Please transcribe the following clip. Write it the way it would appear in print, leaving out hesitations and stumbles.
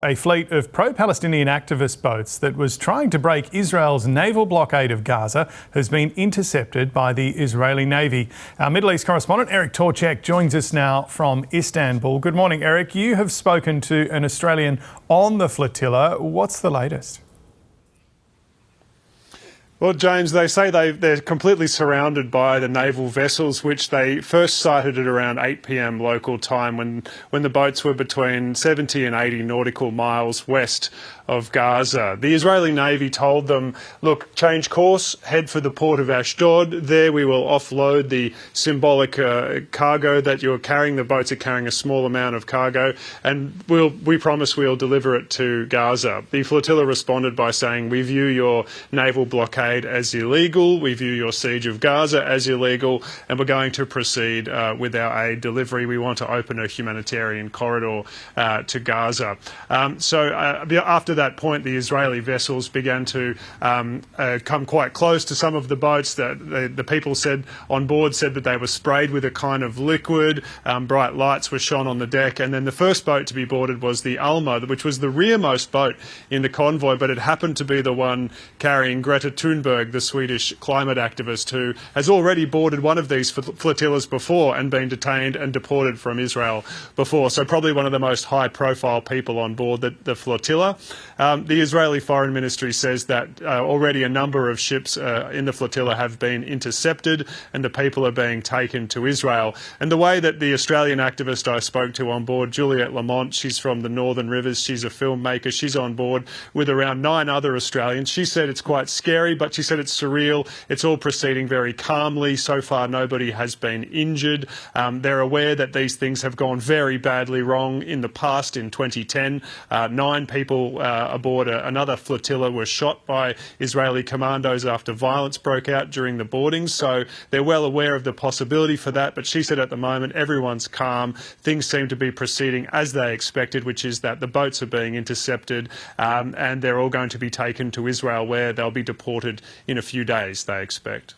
A fleet of pro-Palestinian activist boats that was trying to break Israel's naval blockade of Gaza has been intercepted by the Israeli Navy. Our Middle East correspondent Eric Torchek joins us now from Istanbul. Good morning, Eric. You have spoken to an Australian on the flotilla. What's the latest? Well, James, they say they're completely surrounded by the naval vessels, which they first sighted at around 8 p.m. local time when the boats were between 70 and 80 nautical miles west of Gaza. The Israeli Navy told them, look, change course, head for the port of Ashdod. There we will offload the symbolic cargo that you're carrying. The boats are carrying a small amount of cargo, and we promise we'll deliver it to Gaza. The flotilla responded by saying, we view your naval blockade as illegal, we view your siege of Gaza as illegal, and we're going to proceed with our aid delivery. We want to open a humanitarian corridor to Gaza. So after that point, the Israeli vessels began to come quite close to some of the boats. The people said on board said that they were sprayed with a kind of liquid. Bright lights were shone on the deck, and then the first boat to be boarded was the Almo, which was the rearmost boat in the convoy, but it happened to be the one carrying Greta Thunberg, the Swedish climate activist, who has already boarded one of these flotillas before and been detained and deported from Israel before. So probably one of the most high-profile people on board the flotilla. The Israeli Foreign Ministry says that already a number of ships in the flotilla have been intercepted and the people are being taken to Israel. And the way that the Australian activist I spoke to on board, Juliet Lamont, she's from the Northern Rivers, she's a filmmaker, she's on board with around 9 other Australians. She said it's quite scary, but she said it's surreal. It's all proceeding very calmly. So far, nobody has been injured. They're aware that these things have gone very badly wrong in the past. In 2010, 9 people aboard another flotilla were shot by Israeli commandos after violence broke out during the boardings. So they're well aware of the possibility for that. But she said at the moment, everyone's calm. Things seem to be proceeding as they expected, which is that the boats are being intercepted and they're all going to be taken to Israel, where they'll be deported in a few days, they expect.